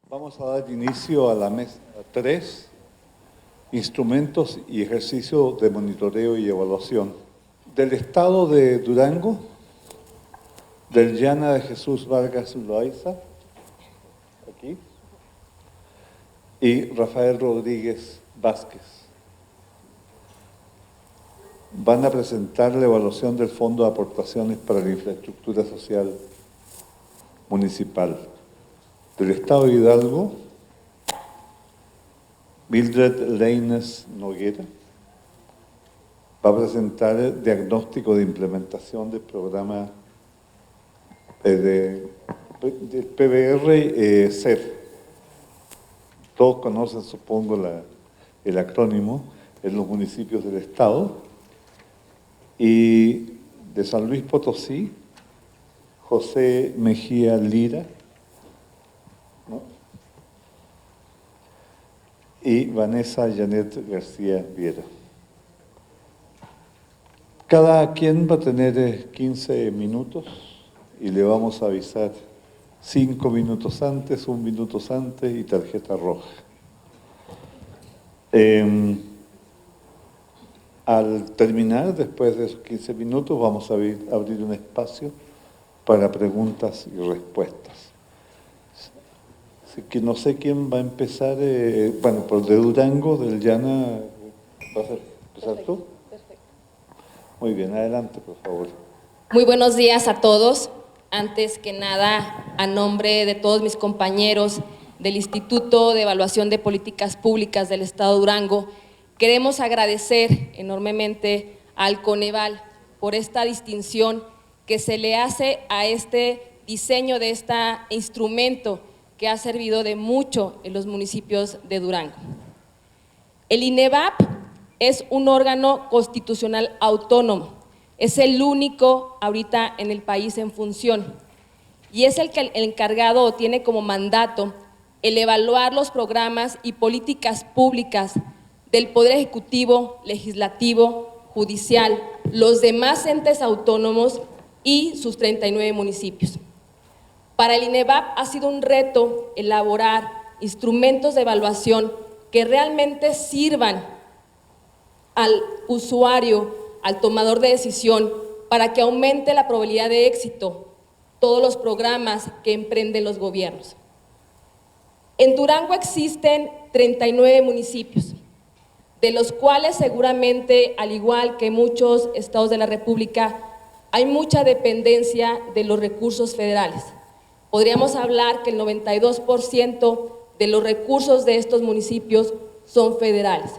Vamos a dar inicio a la mesa 3, instrumentos y ejercicio de monitoreo y evaluación. Del Estado de Durango, del Llana de Jesús Vargas Loaiza, aquí, y Rafael Rodríguez Vázquez. Van a presentar la evaluación del Fondo de Aportaciones para la Infraestructura Social Municipal. Del Estado de Hidalgo, Mildred Leines Noguera va a presentar el diagnóstico de implementación del programa del PBR CEF. Todos conocen, supongo, el acrónimo en los municipios del Estado. Y de San Luis Potosí, José Mejía Lira, ¿no? Y Vanessa Janet García Viera. Cada quien va a tener 15 minutos y le vamos a avisar 5 minutos antes, 1 minuto antes y tarjeta roja. Al terminar, después de esos 15 minutos, vamos a abrir un espacio para preguntas y respuestas. Así que no sé quién va a empezar, bueno, por de Durango, del Llana, ¿vas a empezar tú? Perfecto. Muy bien, adelante, por favor. Muy buenos días a todos. Antes que nada, a nombre de todos mis compañeros del Instituto de Evaluación de Políticas Públicas del Estado de Durango, queremos agradecer enormemente al Coneval por esta distinción que se le hace a este diseño de este instrumento que ha servido de mucho en los municipios de Durango. El INEVAP es un órgano constitucional autónomo, es el único ahorita en el país en función y es el encargado o tiene como mandato el evaluar los programas y políticas públicas del Poder Ejecutivo, Legislativo, Judicial, los demás entes autónomos y sus 39 municipios. Para el INEVAP ha sido un reto elaborar instrumentos de evaluación que realmente sirvan al usuario, al tomador de decisión, para que aumente la probabilidad de éxito todos los programas que emprenden los gobiernos. En Durango existen 39 municipios, de los cuales seguramente, al igual que muchos estados de la República, hay mucha dependencia de los recursos federales. Podríamos hablar que el 92% de los recursos de estos municipios son federales,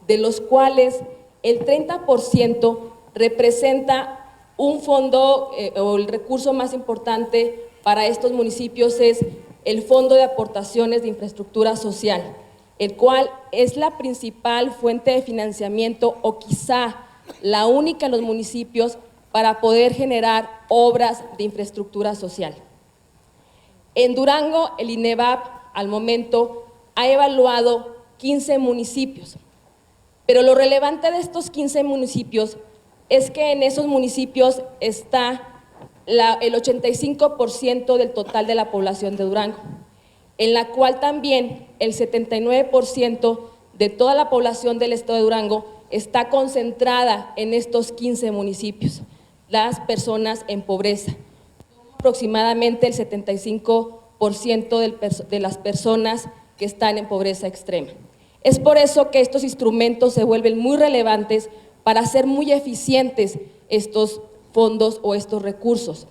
de los cuales el 30% representa un fondo o el recurso más importante para estos municipios es el Fondo de Aportaciones de Infraestructura Social, el cual es la principal fuente de financiamiento o quizá la única en los municipios para poder generar obras de infraestructura social. En Durango, el INEVAP al momento ha evaluado 15 municipios, pero lo relevante de estos 15 municipios es que en esos municipios está el 85% del total de la población de Durango, en la cual también el 79% de toda la población del estado de Durango está concentrada en estos 15 municipios, las personas en pobreza. Aproximadamente el 75% de las personas que están en pobreza extrema. Es por eso que estos instrumentos se vuelven muy relevantes para hacer muy eficientes estos fondos o estos recursos.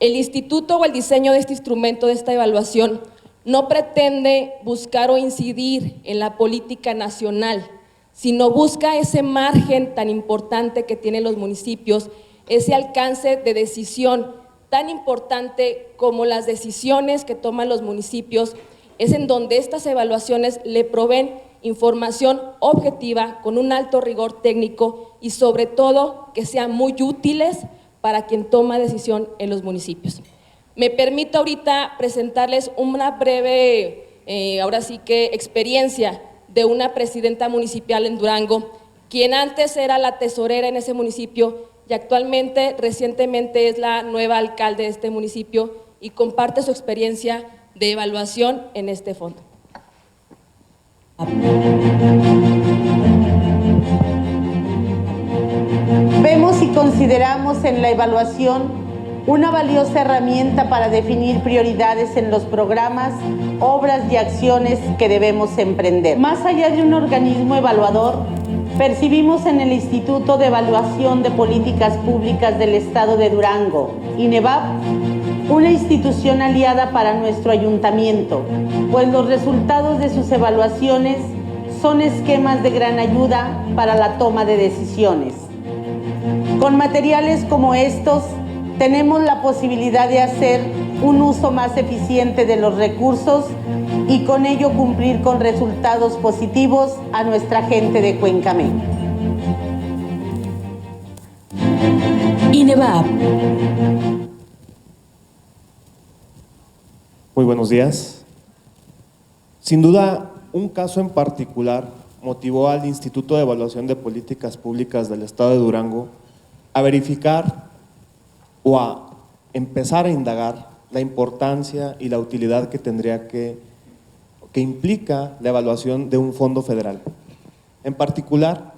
El instituto o el diseño de este instrumento, de esta evaluación, no pretende buscar o incidir en la política nacional, sino busca ese margen tan importante que tienen los municipios, ese alcance de decisión tan importante como las decisiones que toman los municipios, es en donde estas evaluaciones le proveen información objetiva con un alto rigor técnico y sobre todo que sean muy útiles para quien toma decisión en los municipios. Me permito ahorita presentarles una breve, ahora sí que experiencia de una presidenta municipal en Durango, quien antes era la tesorera en ese municipio y actualmente, recientemente, es la nueva alcalde de este municipio y comparte su experiencia de evaluación en este fondo. Vemos y consideramos en la evaluación una valiosa herramienta para definir prioridades en los programas, obras y acciones que debemos emprender. Más allá de un organismo evaluador, percibimos en el Instituto de Evaluación de Políticas Públicas del Estado de Durango, INEVAP, una institución aliada para nuestro ayuntamiento, pues los resultados de sus evaluaciones son esquemas de gran ayuda para la toma de decisiones. Con materiales como estos, tenemos la posibilidad de hacer un uso más eficiente de los recursos y con ello cumplir con resultados positivos a nuestra gente de Cuencamé. INEVAP. Muy buenos días. Sin duda, un caso en particular motivó al Instituto de Evaluación de Políticas Públicas del Estado de Durango a verificar o a empezar a indagar la importancia y la utilidad que tendría que implica la evaluación de un fondo federal. En particular,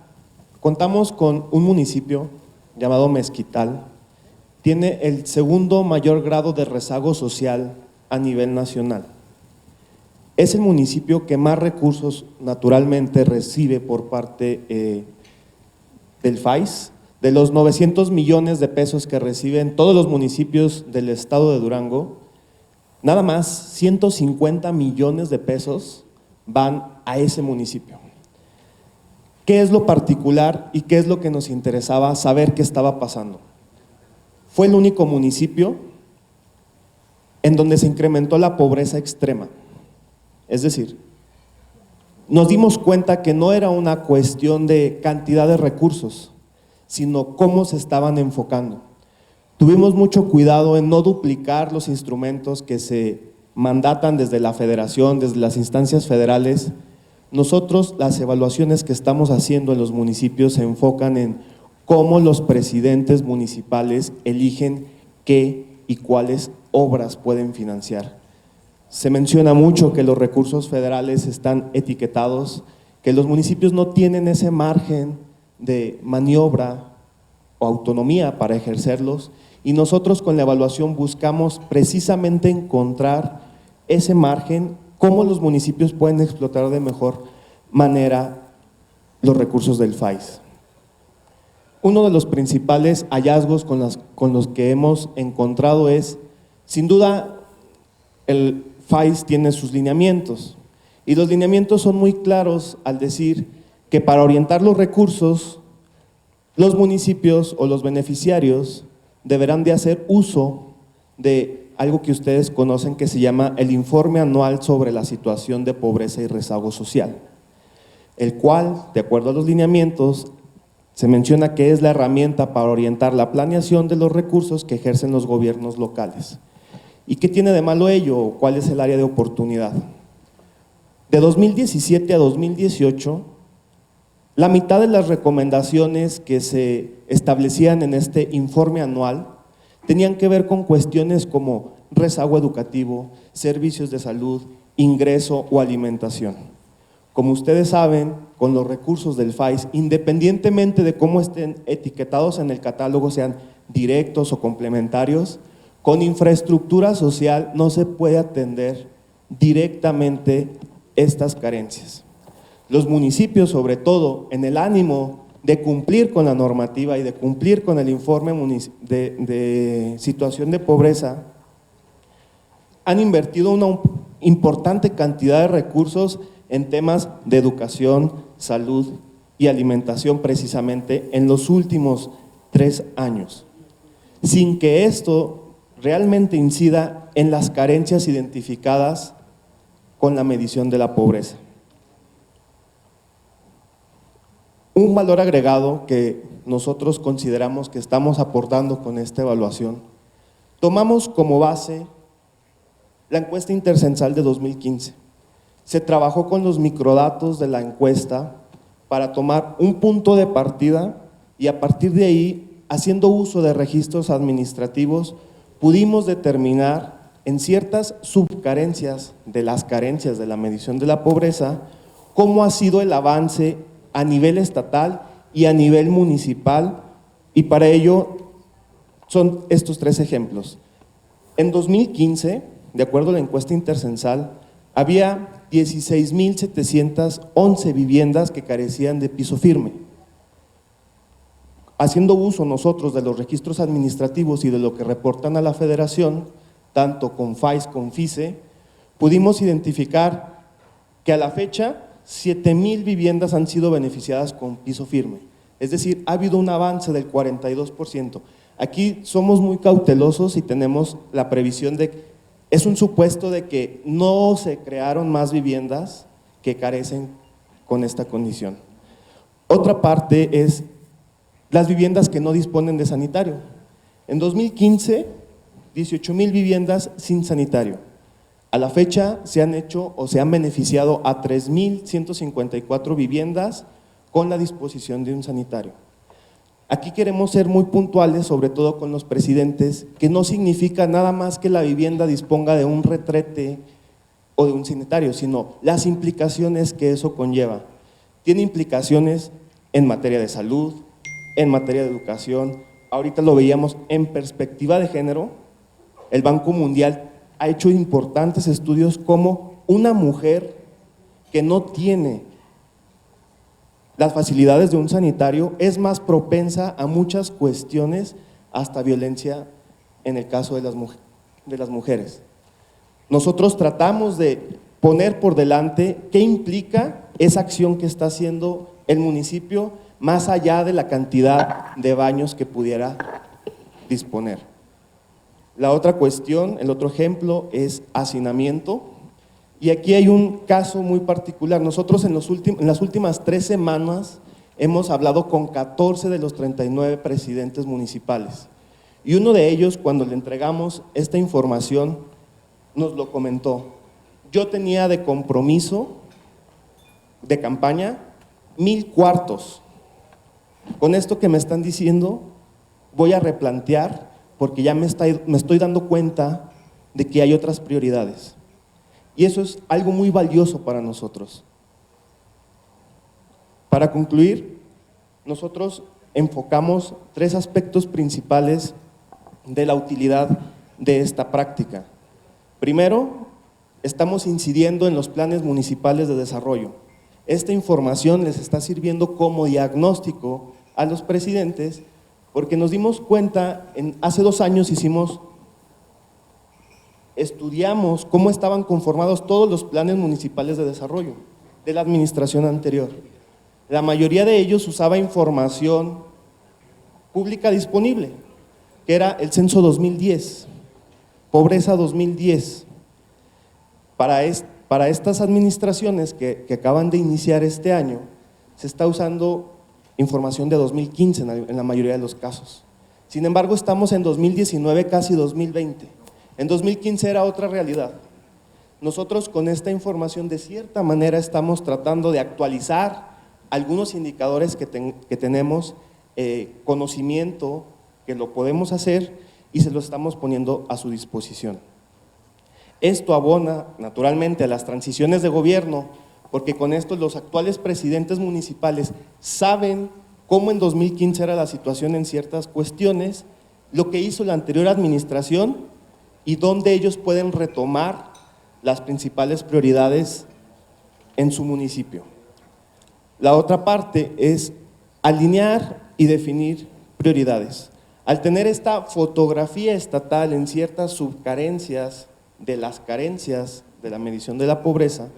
contamos con un municipio llamado Mezquital, tiene el segundo mayor grado de rezago social a nivel nacional. Es el municipio que más recursos naturalmente recibe por parte del FAIS. De los 900 millones de pesos que reciben todos los municipios del estado de Durango, nada más 150 millones de pesos van a ese municipio. ¿Qué es lo particular y qué es lo que nos interesaba saber qué estaba pasando? Fue el único municipio en donde se incrementó la pobreza extrema. Es decir, nos dimos cuenta que no era una cuestión de cantidad de recursos, sino cómo se estaban enfocando. Tuvimos mucho cuidado en no duplicar los instrumentos que se mandatan desde la federación, desde las instancias federales. Nosotros, las evaluaciones que estamos haciendo en los municipios se enfocan en cómo los presidentes municipales eligen qué y cuáles obras pueden financiar. Se menciona mucho que los recursos federales están etiquetados, que los municipios no tienen ese margen de maniobra o autonomía para ejercerlos, y nosotros con la evaluación buscamos precisamente encontrar ese margen, cómo los municipios pueden explotar de mejor manera los recursos del FAIS. Uno de los principales hallazgos con los que hemos encontrado es, sin duda, el FAIS tiene sus lineamientos, y los lineamientos son muy claros al decir que para orientar los recursos, los municipios o los beneficiarios deberán de hacer uso de algo que ustedes conocen que se llama el Informe Anual sobre la Situación de Pobreza y Rezago Social, el cual, de acuerdo a los lineamientos, se menciona que es la herramienta para orientar la planeación de los recursos que ejercen los gobiernos locales. ¿Y qué tiene de malo ello? ¿Cuál es el área de oportunidad? De 2017 a 2018, la mitad de las recomendaciones que se establecían en este informe anual tenían que ver con cuestiones como rezago educativo, servicios de salud, ingreso o alimentación. Como ustedes saben, con los recursos del FAIS, independientemente de cómo estén etiquetados en el catálogo, sean directos o complementarios, con infraestructura social no se puede atender directamente estas carencias. Los municipios, sobre todo, en el ánimo de cumplir con la normativa y de cumplir con el informe de situación de pobreza, han invertido una importante cantidad de recursos en temas de educación, salud y alimentación precisamente en los últimos 3 años, sin que esto realmente incida en las carencias identificadas con la medición de la pobreza. Un valor agregado que nosotros consideramos que estamos aportando con esta evaluación, tomamos como base la encuesta intercensal de 2015. Se trabajó con los microdatos de la encuesta para tomar un punto de partida y a partir de ahí, haciendo uso de registros administrativos, pudimos determinar en ciertas subcarencias de las carencias de la medición de la pobreza, cómo ha sido el avance a nivel estatal y a nivel municipal, y para ello son estos 3 ejemplos. En 2015, de acuerdo a la encuesta intercensal, había 16,711 viviendas que carecían de piso firme. Haciendo uso nosotros de los registros administrativos y de lo que reportan a la Federación, tanto con FAIS como FICE, pudimos identificar que a la fecha 7,000 viviendas han sido beneficiadas con piso firme. Es decir, ha habido un avance del 42%. Aquí somos muy cautelosos y tenemos la previsión de, es un supuesto de que no se crearon más viviendas que carecen con esta condición. Otra parte es las viviendas que no disponen de sanitario. En 2015, 18,000 viviendas sin sanitario. A la fecha se han hecho o se han beneficiado a 3,154 viviendas con la disposición de un sanitario. Aquí queremos ser muy puntuales, sobre todo con los presidentes, que no significa nada más que la vivienda disponga de un retrete o de un sanitario, sino las implicaciones que eso conlleva. Tiene implicaciones en materia de salud, en materia de educación. Ahorita lo veíamos en perspectiva de género. El Banco Mundial ha hecho importantes estudios como una mujer que no tiene las facilidades de un sanitario es más propensa a muchas cuestiones, hasta violencia en el caso de las mujeres. Nosotros tratamos de poner por delante qué implica esa acción que está haciendo el municipio, más allá de la cantidad de baños que pudiera disponer. La otra cuestión, el otro ejemplo es hacinamiento. Y aquí hay un caso muy particular. Nosotros en las últimas 3 semanas hemos hablado con 14 de los 39 presidentes municipales. Y uno de ellos, cuando le entregamos esta información, nos lo comentó. Yo tenía de compromiso de campaña 1,000 cuartos. Con esto que me están diciendo, voy a replantear, porque ya me estoy dando cuenta de que hay otras prioridades. Y eso es algo muy valioso para nosotros. Para concluir, nosotros enfocamos 3 aspectos principales de la utilidad de esta práctica. Primero, estamos incidiendo en los planes municipales de desarrollo. Esta información les está sirviendo como diagnóstico a los presidentes, porque nos dimos cuenta, hace 2 años estudiamos cómo estaban conformados todos los planes municipales de desarrollo de la administración anterior. La mayoría de ellos usaba información pública disponible, que era el censo 2010, pobreza 2010. Para estas administraciones que acaban de iniciar este año, se está usando información de 2015 en la mayoría de los casos. Sin embargo, estamos en 2019, casi 2020. En 2015 era otra realidad. Nosotros con esta información de cierta manera estamos tratando de actualizar algunos indicadores que tenemos, conocimiento que lo podemos hacer y se lo estamos poniendo a su disposición. Esto abona naturalmente a las transiciones de gobierno, porque con esto los actuales presidentes municipales saben cómo en 2015 era la situación en ciertas cuestiones, lo que hizo la anterior administración y dónde ellos pueden retomar las principales prioridades en su municipio. La otra parte es alinear y definir prioridades. Al tener esta fotografía estatal en ciertas subcarencias de las carencias de la medición de la pobreza,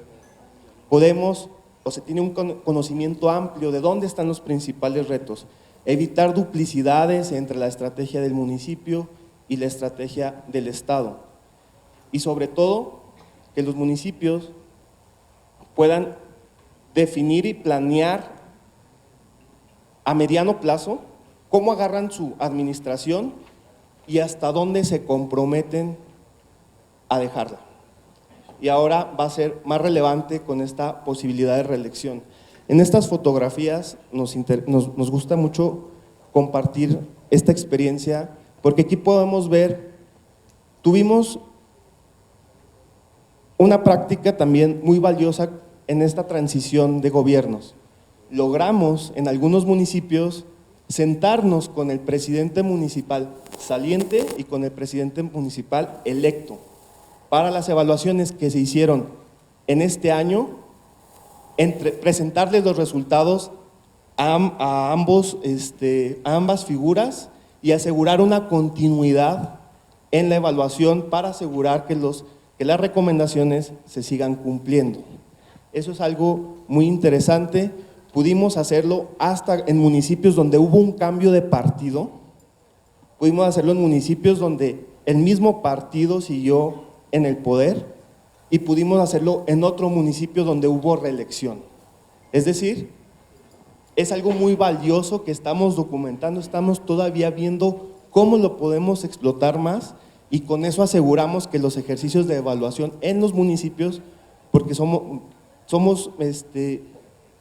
podemos, o se tiene un conocimiento amplio de dónde están los principales retos, evitar duplicidades entre la estrategia del municipio y la estrategia del Estado. Y sobre todo, que los municipios puedan definir y planear a mediano plazo cómo agarran su administración y hasta dónde se comprometen a dejarla. Y ahora va a ser más relevante con esta posibilidad de reelección. En estas fotografías nos gusta mucho compartir esta experiencia, porque aquí podemos ver, tuvimos una práctica también muy valiosa en esta transición de gobiernos. Logramos en algunos municipios sentarnos con el presidente municipal saliente y con el presidente municipal electo para las evaluaciones que se hicieron en este año, presentarles los resultados a ambas figuras y asegurar una continuidad en la evaluación para asegurar que las recomendaciones se sigan cumpliendo. Eso es algo muy interesante. Pudimos hacerlo hasta en municipios donde hubo un cambio de partido, pudimos hacerlo en municipios donde el mismo partido siguió en el poder y pudimos hacerlo en otro municipio donde hubo reelección. Es decir, es algo muy valioso que estamos documentando, estamos todavía viendo cómo lo podemos explotar más y con eso aseguramos que los ejercicios de evaluación en los municipios, porque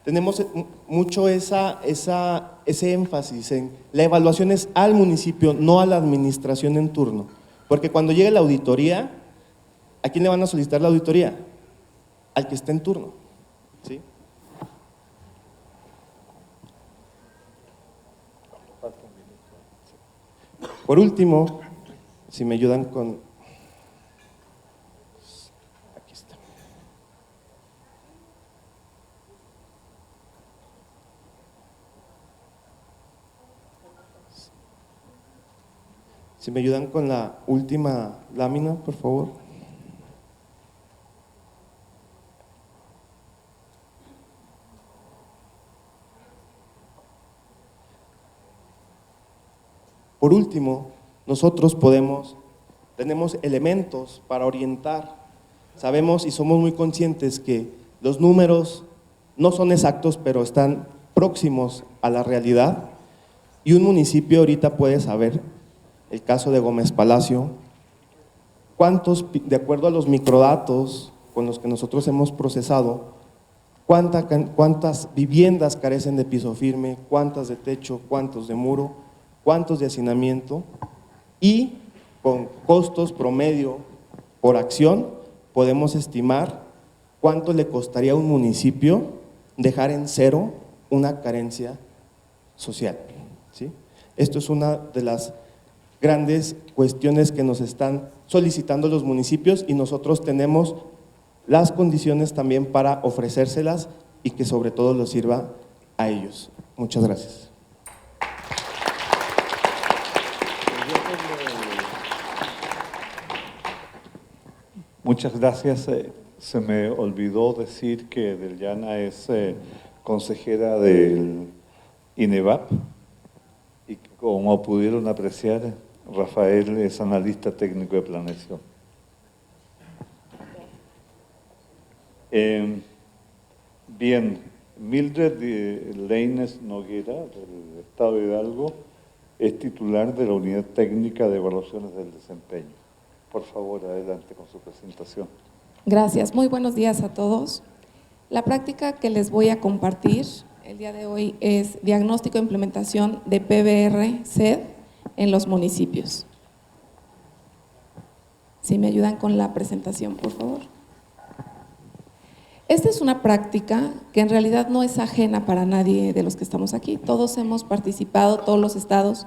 tenemos mucho ese énfasis en la evaluación es al municipio, no a la administración en turno. Porque cuando llegue la auditoría, ¿a quién le van a solicitar la auditoría? Al que esté en turno, ¿sí? Por último, si me ayudan con… Aquí está. Si me ayudan con la última lámina, por favor. Por último, nosotros tenemos elementos para orientar. Sabemos y somos muy conscientes que los números no son exactos, pero están próximos a la realidad. Y un municipio ahorita puede saber, el caso de Gómez Palacio, de acuerdo a los microdatos con los que nosotros hemos procesado, cuántas viviendas carecen de piso firme, cuántas de techo, cuántos de muro, cuántos de hacinamiento, y con costos promedio por acción podemos estimar cuánto le costaría a un municipio dejar en cero una carencia social, ¿sí? Esto es una de las grandes cuestiones que nos están solicitando los municipios y nosotros tenemos las condiciones también para ofrecérselas y que sobre todo les sirva a ellos. Muchas gracias. Muchas gracias. Se me olvidó decir que Deliana es consejera del INEVAP y como pudieron apreciar, Rafael es analista técnico de planeación. Bien, Mildred Leines Noguera, del Estado de Hidalgo, es titular de la Unidad Técnica de Evaluaciones del Desempeño. Por favor, adelante con su presentación. Gracias, muy buenos días a todos. La práctica que les voy a compartir el día de hoy es diagnóstico e implementación de PBR-CED en los municipios. Si me ayudan con la presentación, por favor. Esta es una práctica que en realidad no es ajena para nadie de los que estamos aquí. Todos hemos participado, todos los estados,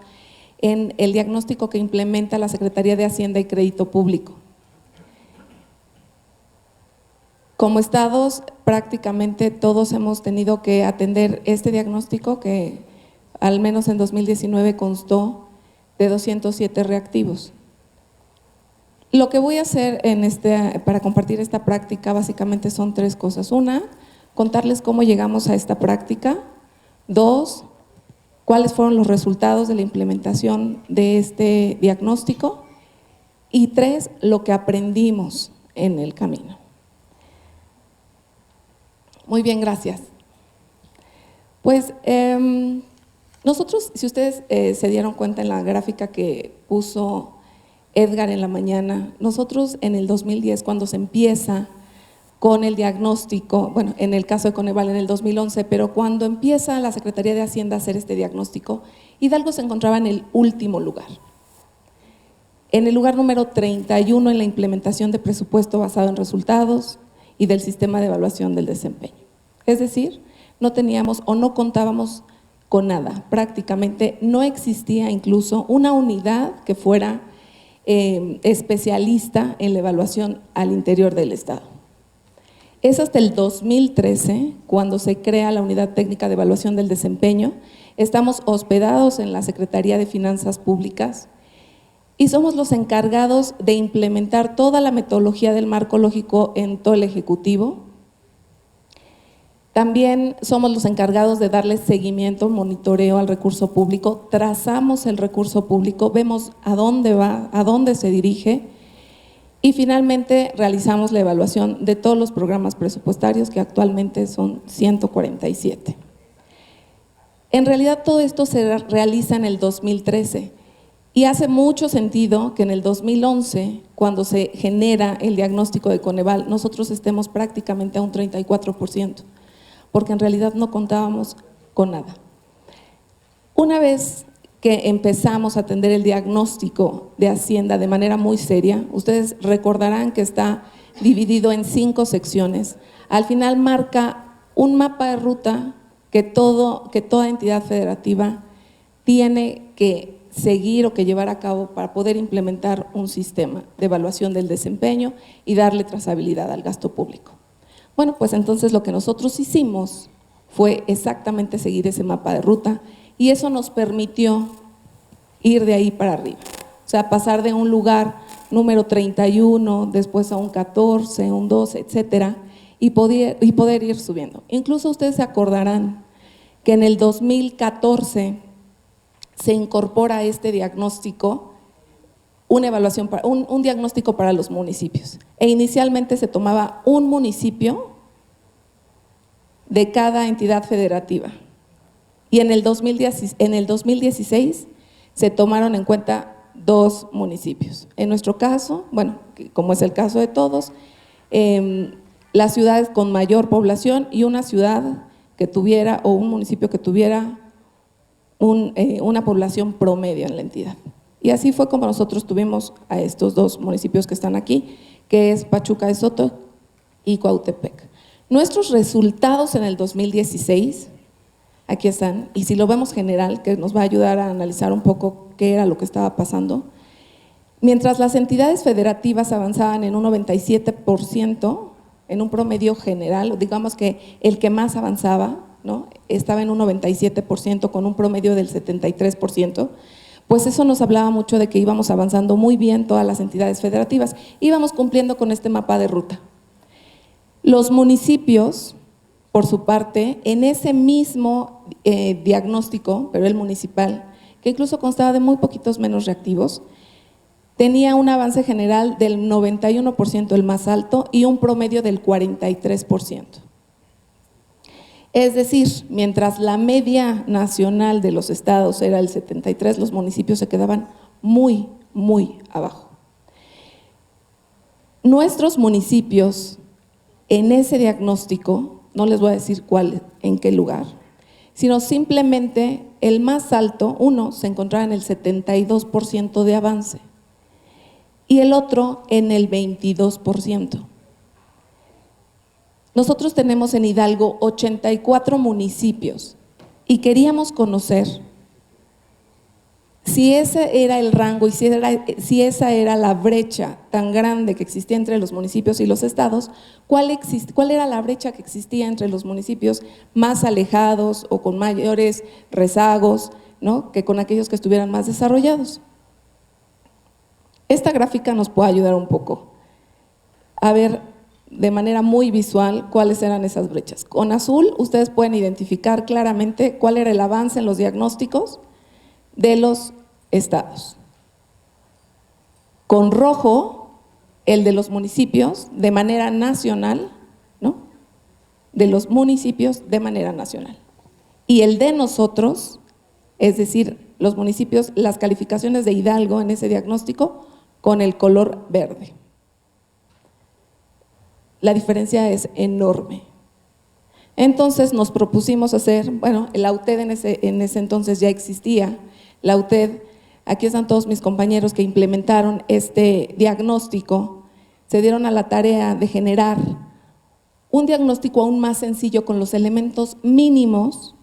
en el diagnóstico que implementa la Secretaría de Hacienda y Crédito Público. Como estados, prácticamente todos hemos tenido que atender este diagnóstico que al menos en 2019 constó de 207 reactivos. Lo que voy a hacer para compartir esta práctica básicamente son tres cosas. Una, contarles cómo llegamos a esta práctica. Dos, cuáles fueron los resultados de la implementación de este diagnóstico. Y tres, lo que aprendimos en el camino. Muy bien, gracias. Pues nosotros, si ustedes se dieron cuenta en la gráfica que puso Edgar en la mañana, nosotros en el 2010, cuando se empieza con el diagnóstico, bueno, en el caso de Coneval en el 2011, pero cuando empieza la Secretaría de Hacienda a hacer este diagnóstico, Hidalgo se encontraba en el último lugar. En el lugar número 31 en la implementación de presupuesto basado en resultados y del sistema de evaluación del desempeño. Es decir, no teníamos o no contábamos con nada, prácticamente no existía incluso una unidad que fuera especialista en la evaluación al interior del Estado. Es hasta el 2013 cuando se crea la Unidad Técnica de Evaluación del Desempeño. Estamos hospedados en la Secretaría de Finanzas Públicas y somos los encargados de implementar toda la metodología del marco lógico en todo el Ejecutivo. También somos los encargados de darle seguimiento, monitoreo al recurso público, trazamos el recurso público, vemos a dónde va, a dónde se dirige y finalmente realizamos la evaluación de todos los programas presupuestarios que actualmente son 147. En realidad todo esto se realiza en el 2013 y hace mucho sentido que en el 2011, cuando se genera el diagnóstico de Coneval, nosotros estemos prácticamente a un 34%. Porque en realidad no contábamos con nada. Una vez que empezamos a atender el diagnóstico de Hacienda de manera muy seria, ustedes recordarán que está dividido en 5 secciones. Al final marca un mapa de ruta que toda entidad federativa tiene que seguir o que llevar a cabo para poder implementar un sistema de evaluación del desempeño y darle trazabilidad al gasto público. Bueno, pues entonces lo que nosotros hicimos fue exactamente seguir ese mapa de ruta y eso nos permitió ir de ahí para arriba. O sea, pasar de un lugar número 31, después a un 14, un 12, etcétera, y poder ir subiendo. Incluso ustedes se acordarán que en el 2014 se incorpora a este diagnóstico una evaluación, un diagnóstico para los municipios. E inicialmente se tomaba un municipio de cada entidad federativa. Y en el 2016 se tomaron en cuenta 2 municipios. En nuestro caso, bueno, como es el caso de todos, las ciudades con mayor población y una ciudad que tuviera, o un municipio que tuviera una población promedio en la entidad. Y así fue como nosotros tuvimos a estos 2 municipios que están aquí, que es Pachuca de Soto y Cuautepec. Nuestros resultados en el 2016, aquí están, y si lo vemos general, que nos va a ayudar a analizar un poco qué era lo que estaba pasando, mientras las entidades federativas avanzaban en un 97%, en un promedio general, digamos que el que más avanzaba, ¿no?, estaba en un 97% con un promedio del 73%, pues eso nos hablaba mucho de que íbamos avanzando muy bien todas las entidades federativas, íbamos cumpliendo con este mapa de ruta. Los municipios, por su parte, en ese mismo diagnóstico, pero el municipal, que incluso constaba de muy poquitos menos reactivos, tenía un avance general del 91%, el más alto, y un promedio del 43%. Es decir, mientras la media nacional de los estados era el 73%, los municipios se quedaban muy, muy abajo. Nuestros municipios, en ese diagnóstico, no les voy a decir cuál, en qué lugar, sino simplemente el más alto, uno se encontraba en el 72% de avance y el otro en el 22%. Nosotros tenemos en Hidalgo 84 municipios y queríamos conocer si ese era el rango y si esa era la brecha tan grande que existía entre los municipios y los estados, ¿cuál era la brecha que existía entre los municipios más alejados o con mayores rezagos, ¿no?, que con aquellos que estuvieran más desarrollados? Esta gráfica nos puede ayudar un poco a ver de manera muy visual cuáles eran esas brechas. Con azul ustedes pueden identificar claramente cuál era el avance en los diagnósticos de los estados. Con rojo, el de los municipios de manera nacional, ¿no?, de los municipios de manera nacional. Y el de nosotros, es decir, los municipios, las calificaciones de Hidalgo en ese diagnóstico con el color verde. La diferencia es enorme. Entonces nos propusimos hacer, bueno, la UTED en ese entonces ya existía, la UTED aquí están todos mis compañeros que implementaron este diagnóstico, se dieron a la tarea de generar un diagnóstico aún más sencillo con los elementos mínimos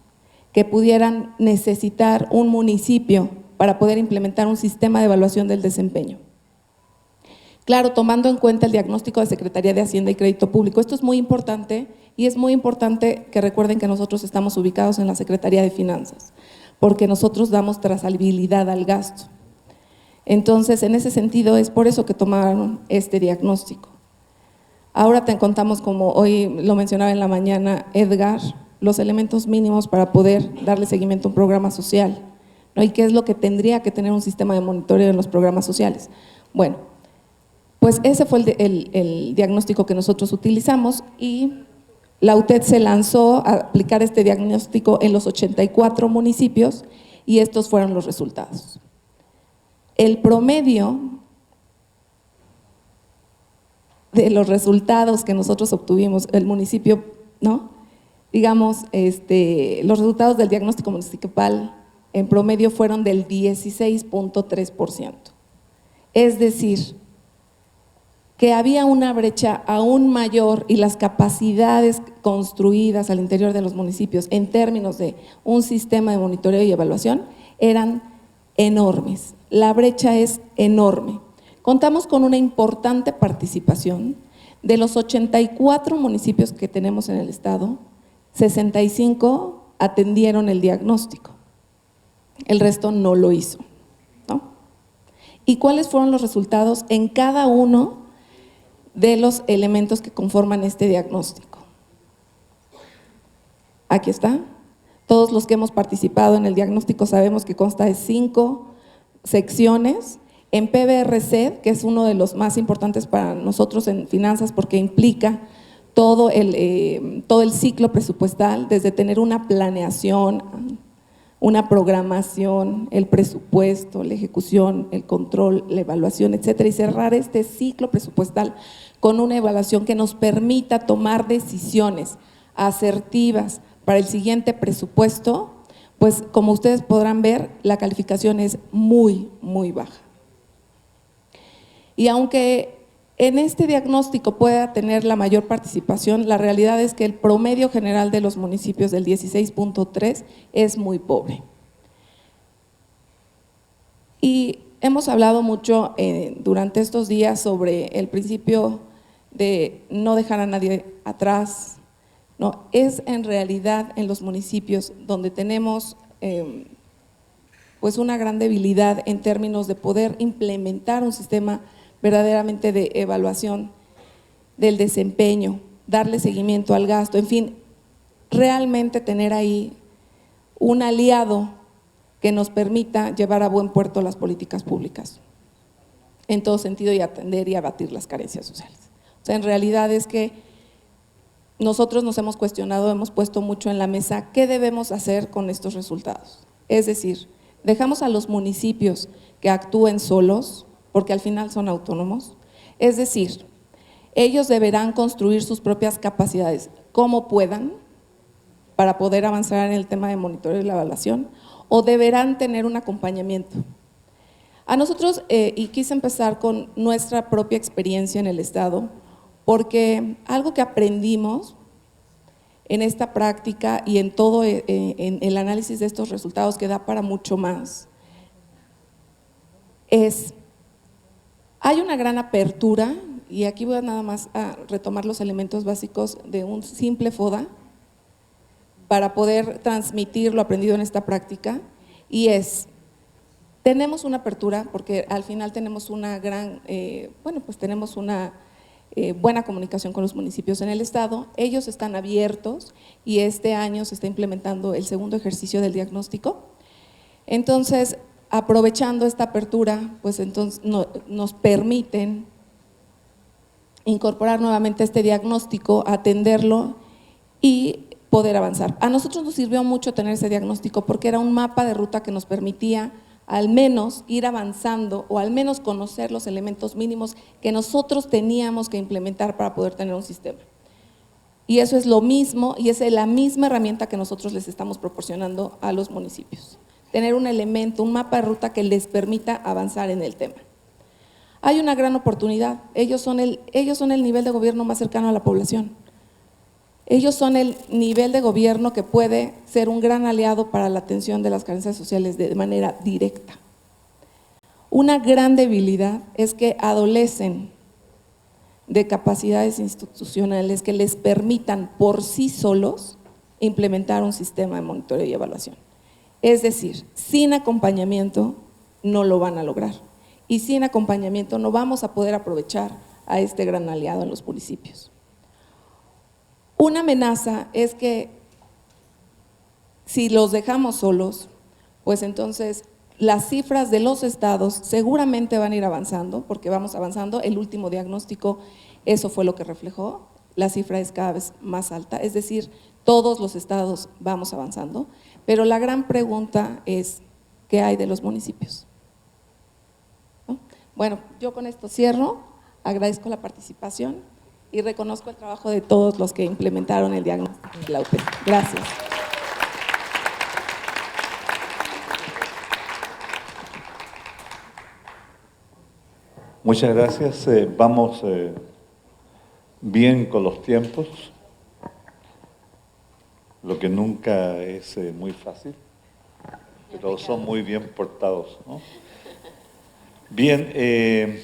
que pudieran necesitar un municipio para poder implementar un sistema de evaluación del desempeño. Claro, tomando en cuenta el diagnóstico de Secretaría de Hacienda y Crédito Público. Esto es muy importante y es muy importante que recuerden que nosotros estamos ubicados en la Secretaría de Finanzas, porque nosotros damos trazabilidad al gasto. Entonces, en ese sentido, es por eso que tomaron este diagnóstico. Ahora te contamos, como hoy lo mencionaba en la mañana Edgar, los elementos mínimos para poder darle seguimiento a un programa social, ¿no? Y qué es lo que tendría que tener un sistema de monitoreo en los programas sociales. Bueno, pues ese fue el diagnóstico que nosotros utilizamos y la UTED se lanzó a aplicar este diagnóstico en los 84 municipios y estos fueron los resultados. El promedio de los resultados que nosotros obtuvimos, el municipio, ¿no? Digamos, los resultados del diagnóstico municipal en promedio fueron del 16.3%. Es decir, que había una brecha aún mayor y las capacidades construidas al interior de los municipios en términos de un sistema de monitoreo y evaluación eran enormes. La brecha es enorme. Contamos con una importante participación. De los 84 municipios que tenemos en el estado, 65 atendieron el diagnóstico, el resto no lo hizo, ¿no? ¿Y cuáles fueron los resultados en cada uno de los elementos que conforman este diagnóstico? Aquí está. Todos los que hemos participado en el diagnóstico sabemos que consta de 5 secciones. En PBRC, que es uno de los más importantes para nosotros en finanzas porque implica todo el ciclo presupuestal, desde tener una planeación, una programación, el presupuesto, la ejecución, el control, la evaluación, etcétera, y cerrar este ciclo presupuestal con una evaluación que nos permita tomar decisiones asertivas para el siguiente presupuesto, pues como ustedes podrán ver, la calificación es muy, muy baja. Y aunque en este diagnóstico pueda tener la mayor participación, la realidad es que el promedio general de los municipios del 16.3 es muy pobre. Y hemos hablado mucho durante estos días sobre el principio de no dejar a nadie atrás, ¿no? Es en realidad en los municipios donde tenemos pues una gran debilidad en términos de poder implementar un sistema verdaderamente de evaluación del desempeño, darle seguimiento al gasto, en fin, realmente tener ahí un aliado que nos permita llevar a buen puerto las políticas públicas, en todo sentido, y atender y abatir las carencias sociales. O sea, en realidad es que nosotros nos hemos cuestionado, hemos puesto mucho en la mesa qué debemos hacer con estos resultados. Es decir, dejamos a los municipios que actúen solos, porque al final son autónomos, es decir, ellos deberán construir sus propias capacidades como puedan para poder avanzar en el tema de monitoreo y la evaluación, o deberán tener un acompañamiento. A nosotros, y quise empezar con nuestra propia experiencia en el estado, porque algo que aprendimos en esta práctica y en todo en el análisis de estos resultados, que da para mucho más, es hay una gran apertura, y aquí voy nada más a retomar los elementos básicos de un simple FODA para poder transmitir lo aprendido en esta práctica, y tenemos una apertura porque al final tenemos una gran, tenemos una buena comunicación con los municipios en el estado, ellos están abiertos y este año se está implementando el segundo ejercicio del diagnóstico. Entonces, aprovechando esta apertura, pues entonces nos permiten incorporar nuevamente este diagnóstico, atenderlo y poder avanzar. A nosotros nos sirvió mucho tener ese diagnóstico porque era un mapa de ruta que nos permitía al menos ir avanzando o al menos conocer los elementos mínimos que nosotros teníamos que implementar para poder tener un sistema. Y eso es lo mismo y es la misma herramienta que nosotros les estamos proporcionando a los municipios. tener un elemento, un mapa de ruta que les permita avanzar en el tema. Hay una gran oportunidad, ellos son el nivel de gobierno más cercano a la población. Ellos son el nivel de gobierno que puede ser un gran aliado para la atención de las carencias sociales de manera directa. Una gran debilidad es que adolecen de capacidades institucionales que les permitan por sí solos implementar un sistema de monitoreo y evaluación. Es decir, sin acompañamiento no lo van a lograr y sin acompañamiento no vamos a poder aprovechar a este gran aliado en los municipios. Una amenaza es que si los dejamos solos, pues entonces las cifras de los estados seguramente van a ir avanzando, porque vamos avanzando. El último diagnóstico, eso fue lo que reflejó, la cifra es cada vez más alta, es decir, todos los estados vamos avanzando, pero la gran pregunta es, ¿qué hay de los municipios? ¿No? Bueno, yo con esto cierro, agradezco la participación y reconozco el trabajo de todos los que implementaron el diagnóstico de la UP. Gracias. Muchas gracias. Vamos bien con los tiempos, lo que nunca es muy fácil, pero son muy bien portados, ¿no? Bien,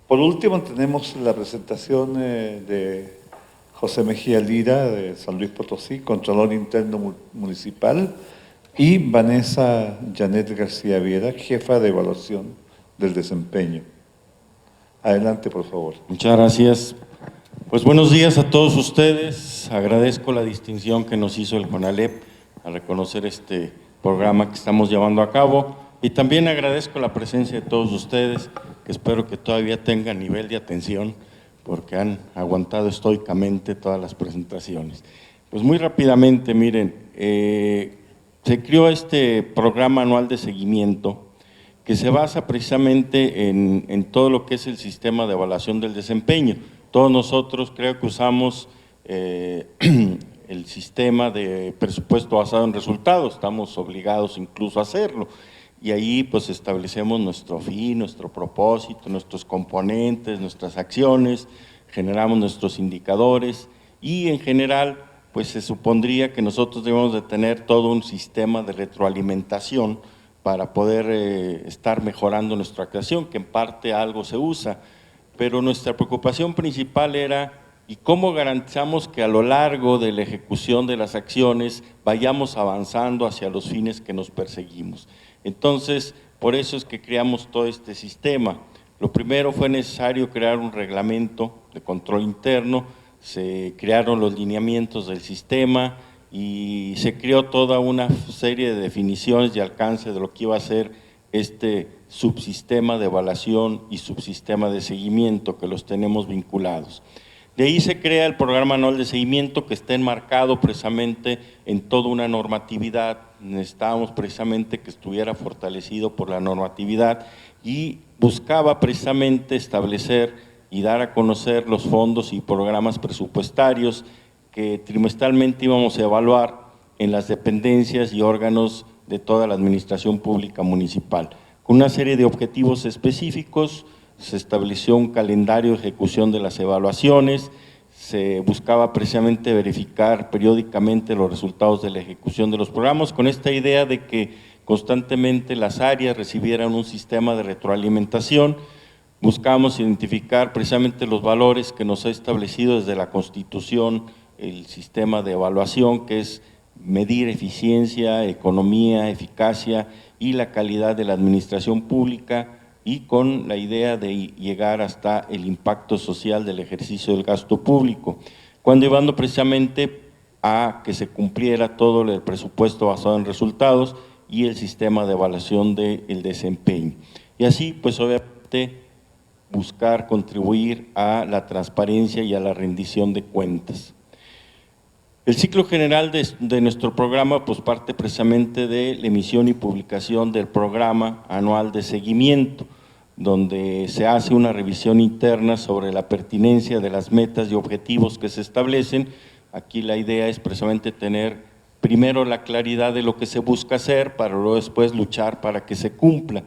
por último tenemos la presentación de José Mejía Lira, de San Luis Potosí, Contralor Interno Municipal, y Vanessa Janet García Viera, jefa de evaluación del desempeño. Adelante, por favor. Muchas gracias. Pues buenos días a todos ustedes. Agradezco la distinción que nos hizo el CONALEP al reconocer este programa que estamos llevando a cabo y también agradezco la presencia de todos ustedes, que espero que todavía tengan nivel de atención porque han aguantado estoicamente todas las presentaciones. Pues muy rápidamente, miren, se creó este programa anual de seguimiento que se basa precisamente en todo lo que es el sistema de evaluación del desempeño. Todos nosotros creo que usamos el sistema de presupuesto basado en resultados, estamos obligados incluso a hacerlo, y ahí pues establecemos nuestro fin, nuestro propósito, nuestros componentes, nuestras acciones, generamos nuestros indicadores y en general pues se supondría que nosotros debemos de tener todo un sistema de retroalimentación para poder estar mejorando nuestra creación, que en parte algo se usa, pero nuestra preocupación principal era ¿y cómo garantizamos que a lo largo de la ejecución de las acciones vayamos avanzando hacia los fines que nos perseguimos? Entonces, por eso es que creamos todo este sistema. Lo primero fue necesario crear un reglamento de control interno, se crearon los lineamientos del sistema, y se creó toda una serie de definiciones y alcance de lo que iba a ser este subsistema de evaluación y subsistema de seguimiento que los tenemos vinculados. De ahí se crea el programa anual de seguimiento que está enmarcado precisamente en toda una normatividad. Necesitábamos precisamente que estuviera fortalecido por la normatividad y buscaba precisamente establecer y dar a conocer los fondos y programas presupuestarios que trimestralmente íbamos a evaluar en las dependencias y órganos de toda la administración pública municipal. Con una serie de objetivos específicos, se estableció un calendario de ejecución de las evaluaciones, se buscaba precisamente verificar periódicamente los resultados de la ejecución de los programas, con esta idea de que constantemente las áreas recibieran un sistema de retroalimentación. Buscamos identificar precisamente los valores que nos ha establecido desde la Constitución el sistema de evaluación, que es medir eficiencia, economía, eficacia y la calidad de la administración pública, y con la idea de llegar hasta el impacto social del ejercicio del gasto público, cuando llevando precisamente a que se cumpliera todo el presupuesto basado en resultados y el sistema de evaluación del desempeño. Y así, pues obviamente, buscar contribuir a la transparencia y a la rendición de cuentas. El ciclo general de nuestro programa pues parte precisamente de la emisión y publicación del programa anual de seguimiento, donde se hace una revisión interna sobre la pertinencia de las metas y objetivos que se establecen. Aquí la idea es precisamente tener primero la claridad de lo que se busca hacer para luego después luchar para que se cumpla.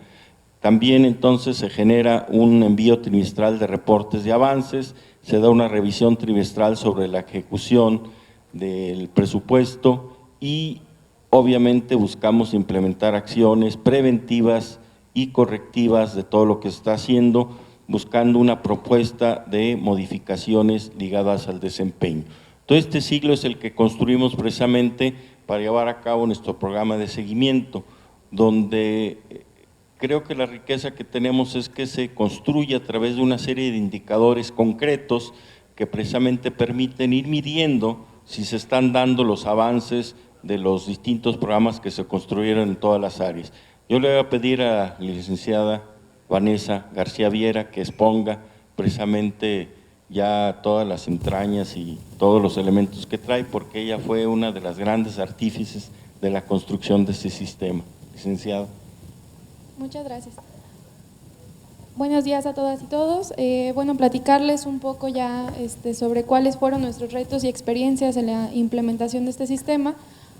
También entonces se genera un envío trimestral de reportes de avances, se da una revisión trimestral sobre la ejecución del presupuesto y obviamente buscamos implementar acciones preventivas y correctivas de todo lo que se está haciendo, buscando una propuesta de modificaciones ligadas al desempeño. Todo este ciclo es el que construimos precisamente para llevar a cabo nuestro programa de seguimiento, donde creo que la riqueza que tenemos es que se construye a través de una serie de indicadores concretos que precisamente permiten ir midiendo si se están dando los avances de los distintos programas que se construyeron en todas las áreas. Yo le voy a pedir a la licenciada Vanessa García Viera que exponga precisamente ya todas las entrañas y todos los elementos que trae, porque ella fue una de las grandes artífices de la construcción de este sistema. Licenciada. Muchas gracias. Buenos días a todas y todos. Bueno, platicarles un poco ya sobre cuáles fueron nuestros retos y experiencias en la implementación de este sistema.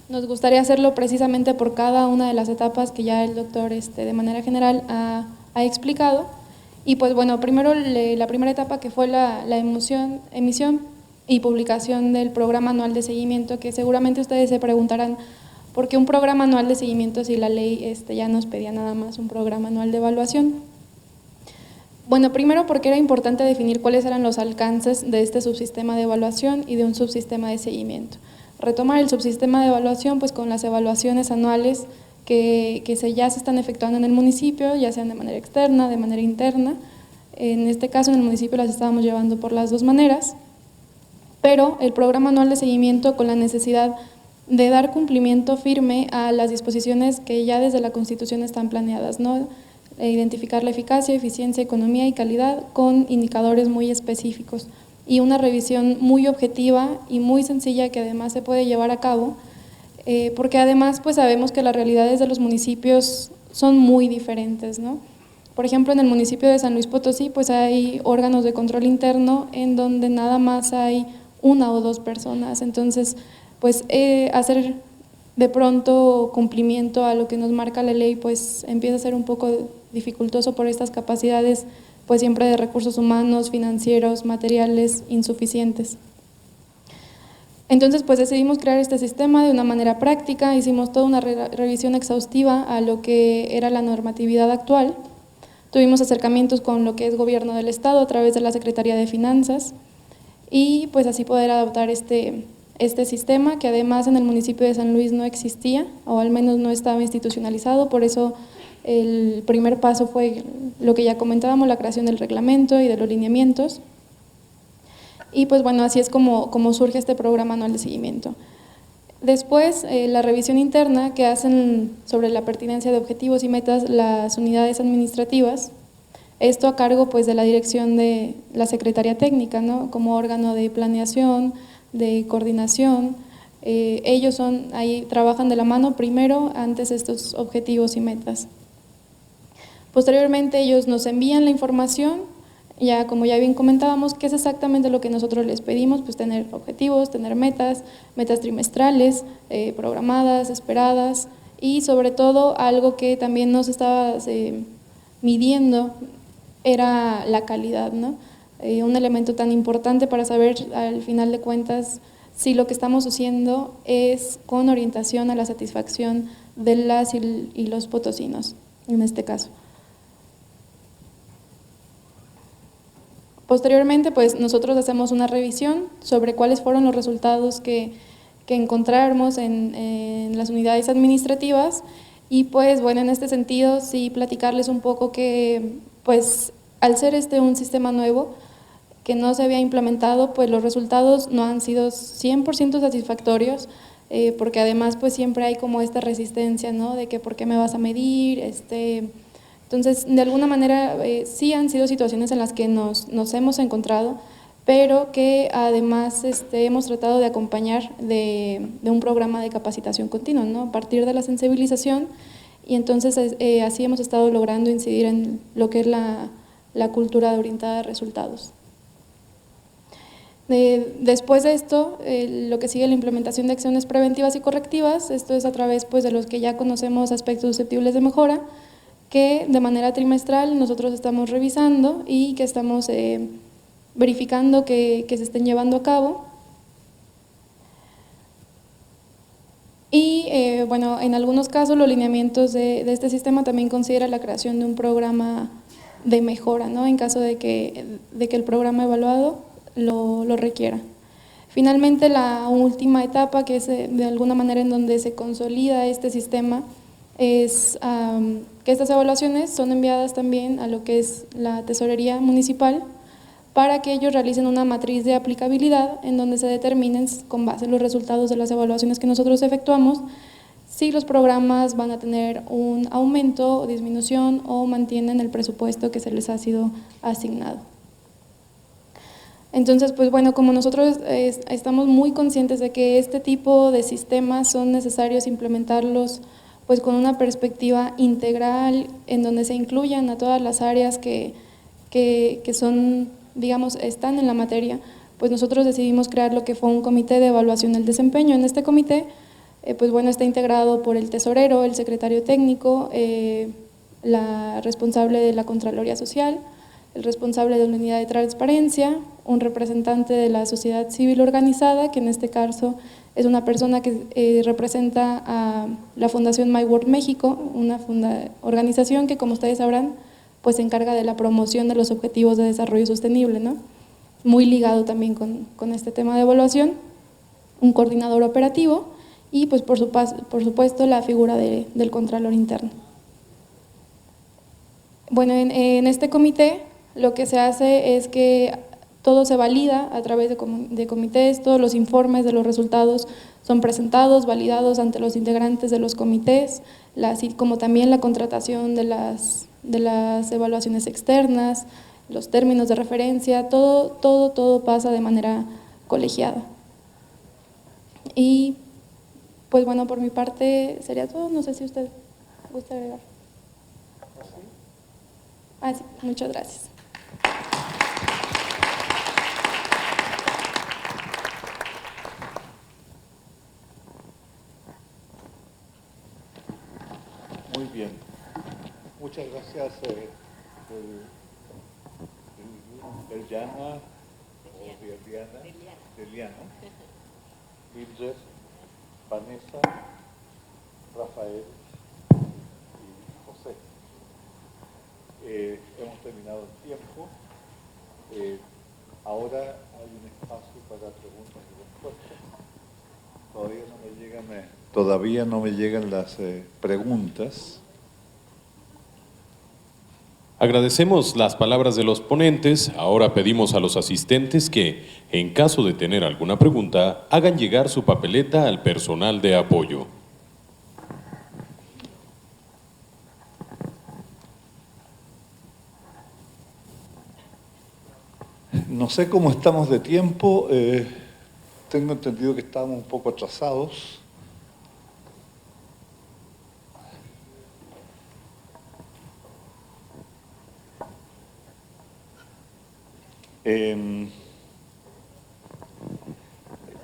Nos gustaría hacerlo precisamente por cada una de las etapas que ya el doctor de manera general ha explicado. Y pues bueno, primero la primera etapa que fue la emisión y publicación del programa anual de seguimiento, que seguramente ustedes se preguntarán ¿por qué un programa anual de seguimiento si la ley ya nos pedía nada más un programa anual de evaluación? Bueno, primero porque era importante definir cuáles eran los alcances de este subsistema de evaluación y de un subsistema de seguimiento. Retomar el subsistema de evaluación pues con las evaluaciones anuales que ya se están efectuando en el municipio, ya sean de manera externa, de manera interna. En este caso en el municipio las estábamos llevando por las dos maneras, pero el programa anual de seguimiento con la necesidad de dar cumplimiento firme a las disposiciones que ya desde la Constitución están planeadas, ¿no? Identificar la eficacia, eficiencia, economía y calidad con indicadores muy específicos y una revisión muy objetiva y muy sencilla que además se puede llevar a cabo, porque además pues sabemos que las realidades de los municipios son muy diferentes, ¿no? Por ejemplo, en el municipio de San Luis Potosí pues hay órganos de control interno en donde nada más hay una o dos personas, entonces pues hacer de pronto cumplimiento a lo que nos marca la ley pues empieza a ser un poco dificultoso por estas capacidades pues siempre de recursos humanos, financieros, materiales insuficientes. Entonces pues decidimos crear este sistema de una manera práctica, hicimos toda una revisión exhaustiva a lo que era la normatividad actual, tuvimos acercamientos con lo que es gobierno del estado a través de la Secretaría de Finanzas y pues así poder adoptar este sistema que además en el municipio de San Luis no existía o al menos no estaba institucionalizado, por eso el primer paso fue lo que ya comentábamos, la creación del reglamento y de los lineamientos y pues bueno, así es como surge este programa anual de seguimiento. Después, la revisión interna que hacen sobre la pertinencia de objetivos y metas las unidades administrativas, esto a cargo pues de la dirección de la Secretaría Técnica, ¿no? Como órgano de planeación, de coordinación, ellos ahí trabajan de la mano primero antes estos objetivos y metas. Posteriormente ellos nos envían la información, ya como ya bien comentábamos, que es exactamente lo que nosotros les pedimos, pues tener objetivos, tener metas trimestrales, programadas, esperadas y sobre todo algo que también nos estaba midiendo era la calidad, ¿no? Un elemento tan importante para saber al final de cuentas si lo que estamos haciendo es con orientación a la satisfacción de las y los potosinos, en este caso. Posteriormente, pues nosotros hacemos una revisión sobre cuáles fueron los resultados que encontramos en las unidades administrativas y pues bueno, en este sentido sí platicarles un poco que pues al ser un sistema nuevo que no se había implementado, pues los resultados no han sido 100% satisfactorios, porque además pues siempre hay como esta resistencia, ¿no? De que ¿por qué me vas a medir? Entonces, de alguna manera sí han sido situaciones en las que nos hemos encontrado, pero que además hemos tratado de acompañar de un programa de capacitación continua, ¿no? A partir de la sensibilización y entonces así hemos estado logrando incidir en lo que es la cultura orientada a resultados. Después de esto, lo que sigue es la implementación de acciones preventivas y correctivas. Esto es a través pues, de los que ya conocemos aspectos susceptibles de mejora, que de manera trimestral nosotros estamos revisando y que estamos verificando que se estén llevando a cabo. Y bueno, en algunos casos los lineamientos de este sistema también considera la creación de un programa de mejora, ¿no? En caso de que el programa evaluado lo requiera. Finalmente, la última etapa, que es de alguna manera en donde se consolida este sistema, es que estas evaluaciones son enviadas también a lo que es la tesorería municipal para que ellos realicen una matriz de aplicabilidad en donde se determinen, con base en los resultados de las evaluaciones que nosotros efectuamos, si los programas van a tener un aumento o disminución o mantienen el presupuesto que se les ha sido asignado. Entonces, pues bueno, como nosotros estamos muy conscientes de que este tipo de sistemas son necesarios implementarlos pues con una perspectiva integral en donde se incluyan a todas las áreas que son, digamos, están en la materia, pues nosotros decidimos crear lo que fue un comité de evaluación del desempeño. En este comité, pues bueno, está integrado por el tesorero, el secretario técnico, la responsable de la Contraloría Social, el responsable de la unidad de transparencia, un representante de la sociedad civil organizada, que en este caso es una persona que representa a la Fundación My World México, una organización que, como ustedes sabrán, pues se encarga de la promoción de los objetivos de desarrollo sostenible, ¿no? Muy ligado también con este tema de evaluación, un coordinador operativo y pues por supuesto la figura del Contralor interno. Bueno, en este comité lo que se hace es que todo se valida a través de comités, todos los informes de los resultados son presentados, validados ante los integrantes de los comités, así como también la contratación de las evaluaciones externas, los términos de referencia, todo pasa de manera colegiada. Y pues bueno, por mi parte sería todo, no sé si usted gusta agregar. Sí, muchas gracias. Muy bien. Muchas gracias, Eliana, Mildred, Vanessa, Rafael y José. Hemos terminado el tiempo. Ahora hay un espacio para preguntas y respuestas. Todavía no me llegan las preguntas. Agradecemos las palabras de los ponentes. Ahora pedimos a los asistentes que, en caso de tener alguna pregunta, hagan llegar su papeleta al personal de apoyo. No sé cómo estamos de tiempo. Tengo entendido que estamos un poco atrasados.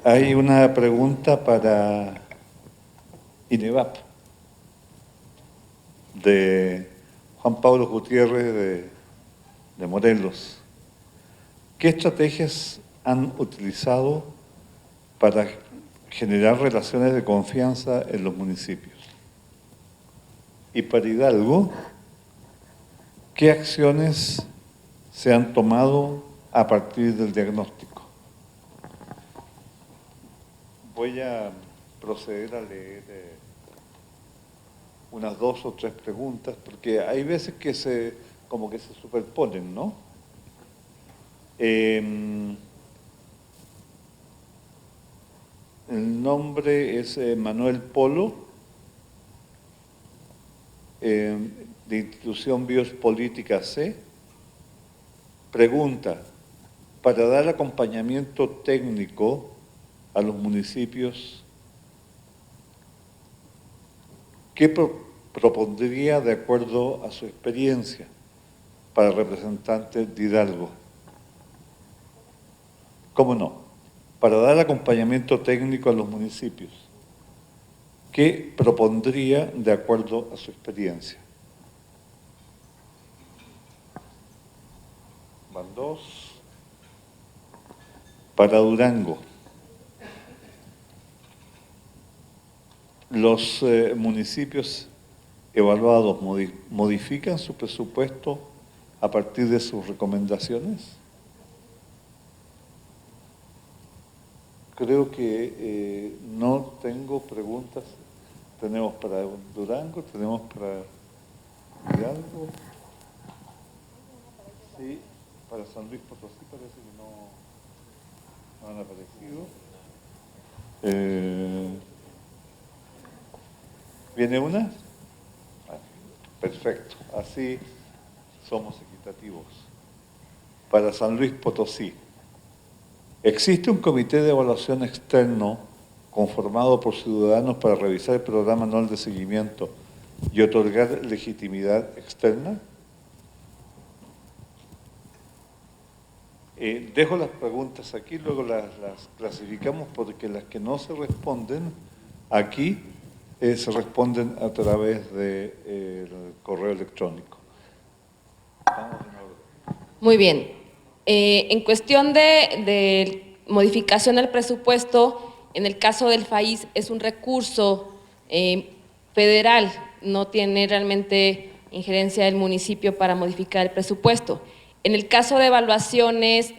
Hay una pregunta para INEVAP de Juan Pablo Gutiérrez de Morelos. ¿Qué estrategias han utilizado para generar relaciones de confianza en los municipios? Y para Hidalgo, ¿qué acciones se han tomado a partir del diagnóstico? Voy a proceder a leer unas 2 o 3 preguntas, porque hay veces que como que se superponen, ¿no? El nombre es Manuel Polo, de Institución Biopolítica C. Pregunta: para dar acompañamiento técnico a los municipios, ¿qué propondría de acuerdo a su experiencia para representantes de Hidalgo? ¿Cómo no? Para dar acompañamiento técnico a los municipios. ¿Qué propondría de acuerdo a su experiencia? Van dos. Para Durango. ¿Los municipios evaluados modifican su presupuesto a partir de sus recomendaciones? Creo que no tengo preguntas. Tenemos para Durango, tenemos para Hidalgo. Sí, para San Luis Potosí parece que no han aparecido. ¿Viene una? Perfecto, así somos equitativos. Para San Luis Potosí, existe un comité de evaluación externo conformado por ciudadanos para revisar el programa anual de seguimiento y otorgar legitimidad externa. Dejo las preguntas aquí, luego las clasificamos porque las que no se responden aquí se responden a través del correo electrónico. Vamos en orden. Muy bien. En cuestión de modificación del presupuesto, en el caso del país es un recurso federal, no tiene realmente injerencia del municipio para modificar el presupuesto. En el caso de evaluaciones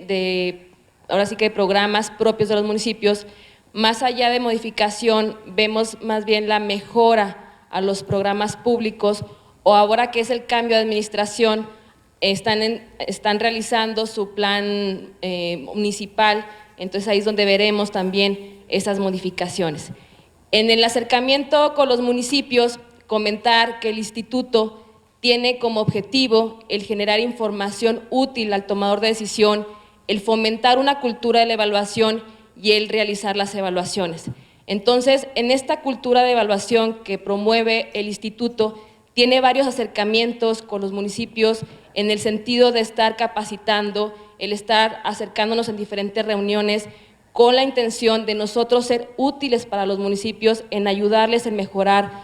ahora sí que de programas propios de los municipios, más allá de modificación, vemos más bien la mejora a los programas públicos, o ahora que es el cambio de administración, están realizando su plan municipal, entonces ahí es donde veremos también esas modificaciones. En el acercamiento con los municipios, comentar que el instituto tiene como objetivo el generar información útil al tomador de decisión, el fomentar una cultura de la evaluación y el realizar las evaluaciones. Entonces, en esta cultura de evaluación que promueve el instituto, tiene varios acercamientos con los municipios en el sentido de estar capacitando, el estar acercándonos en diferentes reuniones con la intención de nosotros ser útiles para los municipios en ayudarles en mejorar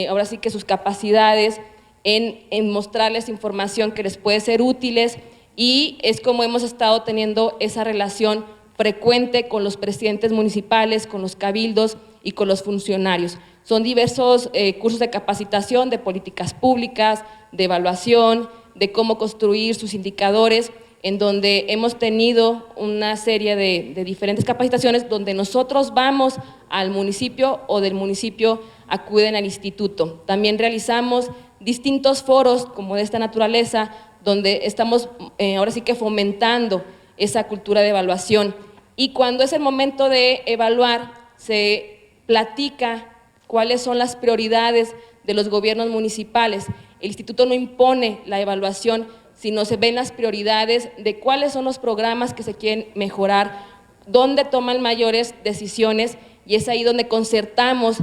ahora sí que sus capacidades, en mostrarles información que les puede ser útiles, y es como hemos estado teniendo esa relación frecuente con los presidentes municipales, con los cabildos y con los funcionarios. Son diversos cursos de capacitación, de políticas públicas, de evaluación, de cómo construir sus indicadores, en donde hemos tenido una serie de diferentes capacitaciones donde nosotros vamos al municipio o del municipio acuden al instituto. También realizamos distintos foros como de esta naturaleza, donde estamos ahora sí que fomentando esa cultura de evaluación. Y cuando es el momento de evaluar, se platica cuáles son las prioridades de los gobiernos municipales. El instituto no impone la evaluación, sino se ven las prioridades de cuáles son los programas que se quieren mejorar, dónde toman mayores decisiones, y es ahí donde concertamos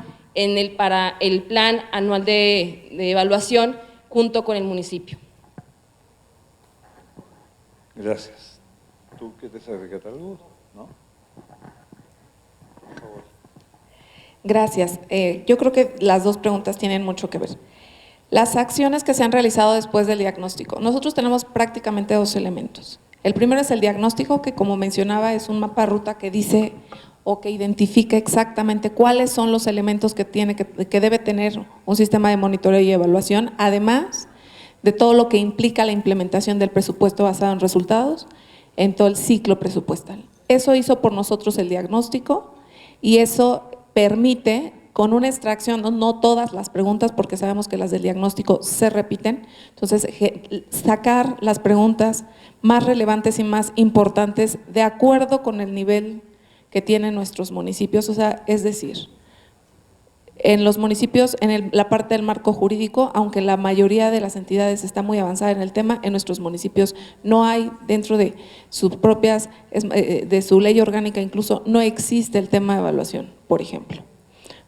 para el plan anual de evaluación junto con el municipio. Gracias. ¿Tú quieres agregar algo? ¿No? Por favor. Gracias. Yo creo que las dos preguntas tienen mucho que ver. Las acciones que se han realizado después del diagnóstico. Nosotros tenemos prácticamente dos elementos. El primero es el diagnóstico, que como mencionaba es un mapa de ruta que dice o que identifica exactamente cuáles son los elementos que debe tener un sistema de monitoreo y evaluación, además de todo lo que implica la implementación del presupuesto basado en resultados en todo el ciclo presupuestal. Eso hizo por nosotros el diagnóstico, y eso permite, con una extracción, no todas las preguntas, porque sabemos que las del diagnóstico se repiten, entonces sacar las preguntas más relevantes y más importantes de acuerdo con el nivel que tienen nuestros municipios. O sea, es decir, en los municipios, la parte del marco jurídico, aunque la mayoría de las entidades está muy avanzada en el tema, en nuestros municipios no hay, dentro de sus propias, de su ley orgánica incluso, no existe el tema de evaluación, por ejemplo,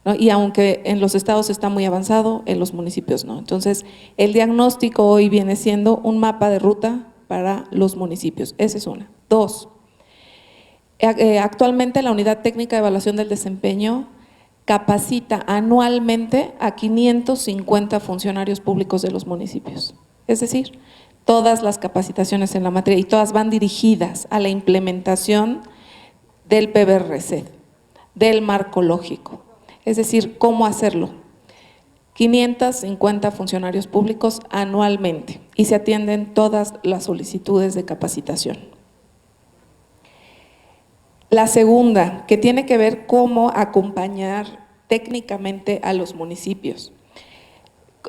¿no? Y aunque en los estados está muy avanzado, en los municipios no. Entonces, el diagnóstico hoy viene siendo un mapa de ruta para los municipios. Esa es una. Dos, Actualmente la Unidad Técnica de Evaluación del Desempeño capacita anualmente a 550 funcionarios públicos de los municipios. Es decir, todas las capacitaciones en la materia y todas van dirigidas a la implementación del PBRC, del marco lógico. Es decir, cómo hacerlo. 550 funcionarios públicos anualmente y se atienden todas las solicitudes de capacitación. La segunda, que tiene que ver cómo acompañar técnicamente a los municipios.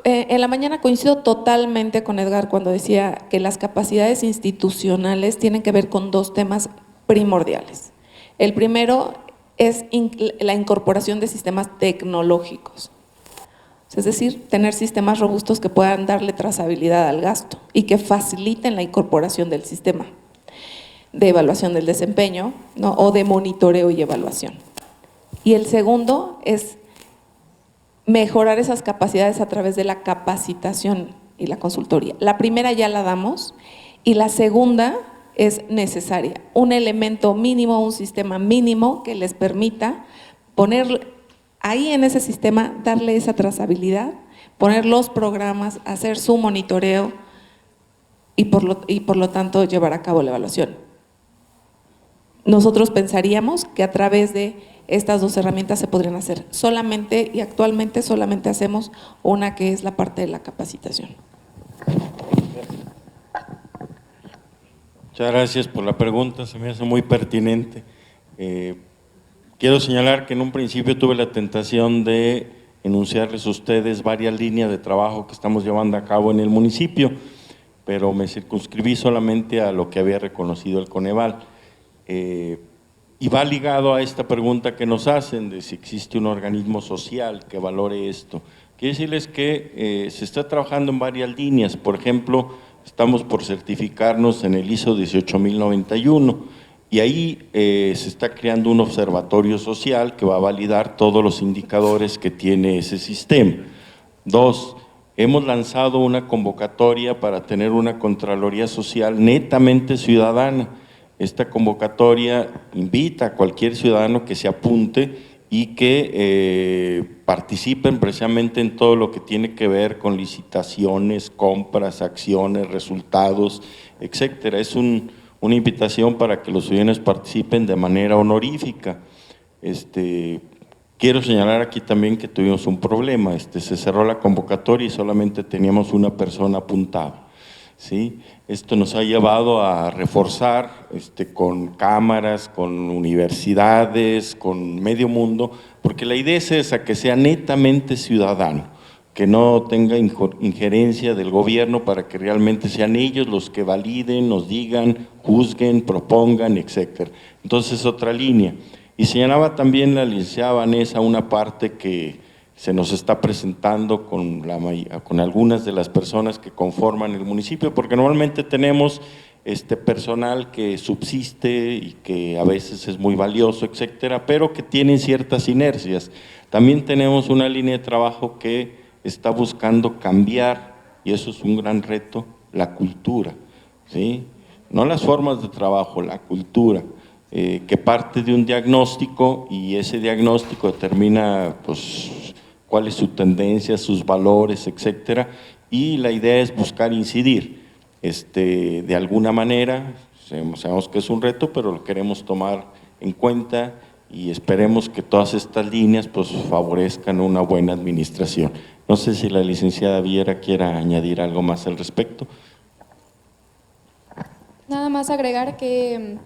En la mañana coincido totalmente con Edgar cuando decía que las capacidades institucionales tienen que ver con dos temas primordiales. El primero es la incorporación de sistemas tecnológicos, es decir, tener sistemas robustos que puedan darle trazabilidad al gasto y que faciliten la incorporación del sistema de evaluación del desempeño, ¿no? O de monitoreo y evaluación. Y el segundo es mejorar esas capacidades a través de la capacitación y la consultoría. La primera ya la damos y la segunda es necesaria, un elemento mínimo, un sistema mínimo que les permita poner ahí en ese sistema, darle esa trazabilidad, poner los programas, hacer su monitoreo y por lo tanto llevar a cabo la evaluación. Nosotros pensaríamos que a través de estas dos herramientas se podrían hacer solamente, y actualmente solamente hacemos una que es la parte de la capacitación. Muchas gracias por la pregunta, se me hace muy pertinente. Quiero señalar que en un principio tuve la tentación de enunciarles a ustedes varias líneas de trabajo que estamos llevando a cabo en el municipio, pero me circunscribí solamente a lo que había reconocido el Coneval. Y va ligado a esta pregunta que nos hacen de si existe un organismo social que valore esto. Quiero decirles que se está trabajando en varias líneas. Por ejemplo, estamos por certificarnos en el ISO 18091 y ahí se está creando un observatorio social que va a validar todos los indicadores que tiene ese sistema. 2, hemos lanzado una convocatoria para tener una Contraloría Social netamente ciudadana. Esta convocatoria invita a cualquier ciudadano que se apunte y que participen precisamente en todo lo que tiene que ver con licitaciones, compras, acciones, resultados, etcétera. Es una invitación para que los ciudadanos participen de manera honorífica. Quiero señalar aquí también que tuvimos un problema, se cerró la convocatoria y solamente teníamos una persona apuntada. ¿Sí? Esto nos ha llevado a reforzar con cámaras, con universidades, con medio mundo, porque la idea es esa, que sea netamente ciudadano, que no tenga injerencia del gobierno para que realmente sean ellos los que validen, nos digan, juzguen, propongan, etcétera. Entonces, otra línea. Y señalaba también la licenciada Vanessa una parte que se nos está presentando con algunas de las personas que conforman el municipio, porque normalmente tenemos personal que subsiste y que a veces es muy valioso, etcétera, pero que tienen ciertas inercias. También tenemos una línea de trabajo que está buscando cambiar, y eso es un gran reto, la cultura, ¿sí? No las formas de trabajo, la cultura, que parte de un diagnóstico y ese diagnóstico determina pues cuál es su tendencia, sus valores, etcétera, y la idea es buscar incidir de alguna manera. Sabemos que es un reto, pero lo queremos tomar en cuenta y esperemos que todas estas líneas pues favorezcan una buena administración. No sé si la licenciada Viera quiera añadir algo más al respecto. Nada más agregar que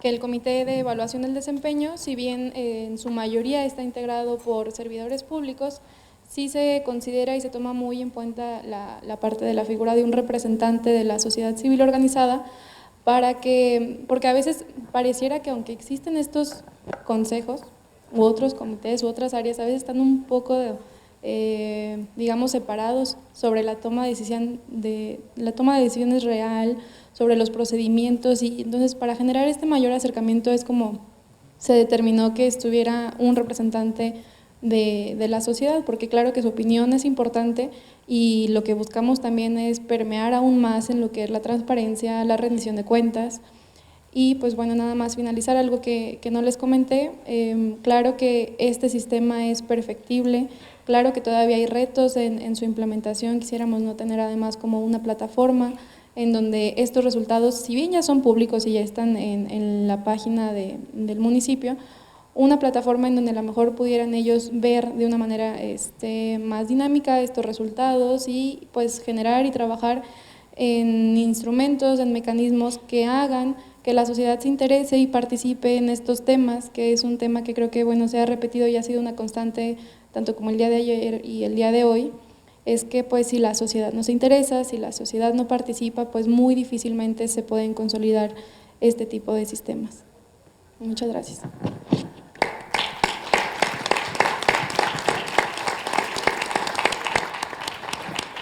el Comité de Evaluación del Desempeño, si bien en su mayoría está integrado por servidores públicos, sí se considera y se toma muy en cuenta la parte de la figura de un representante de la sociedad civil organizada, porque a veces pareciera que aunque existen estos consejos u otros comités u otras áreas, a veces están un poco digamos separados sobre la toma de decisiones real, sobre los procedimientos, y entonces para generar este mayor acercamiento es como se determinó que estuviera un representante de la sociedad, porque claro que su opinión es importante y lo que buscamos también es permear aún más en lo que es la transparencia, la rendición de cuentas Y pues bueno, nada más finalizar algo que no les comenté. Claro que este sistema es perfectible, claro que todavía hay retos en su implementación. Quisiéramos no tener además como una plataforma en donde estos resultados, si bien ya son públicos y ya están en la página del municipio, una plataforma en donde a lo mejor pudieran ellos ver de una manera más dinámica estos resultados y pues generar y trabajar en instrumentos, en mecanismos que hagan que la sociedad se interese y participe en estos temas, que es un tema que creo que bueno, se ha repetido y ha sido una constante tanto como el día de ayer y el día de hoy, es que pues si la sociedad no se interesa, si la sociedad no participa, pues muy difícilmente se pueden consolidar este tipo de sistemas. Muchas gracias.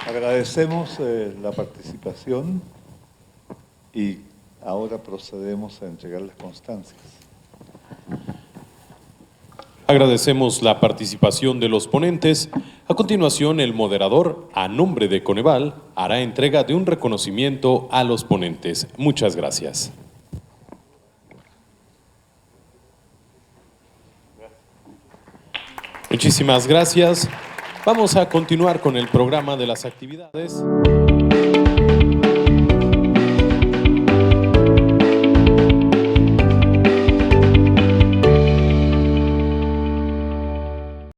Agradecemos la participación y ahora procedemos a entregar las constancias. Agradecemos la participación de los ponentes. A continuación, el moderador, a nombre de Coneval, hará entrega de un reconocimiento a los ponentes. Muchas gracias. Muchísimas gracias. Vamos a continuar con el programa de las actividades.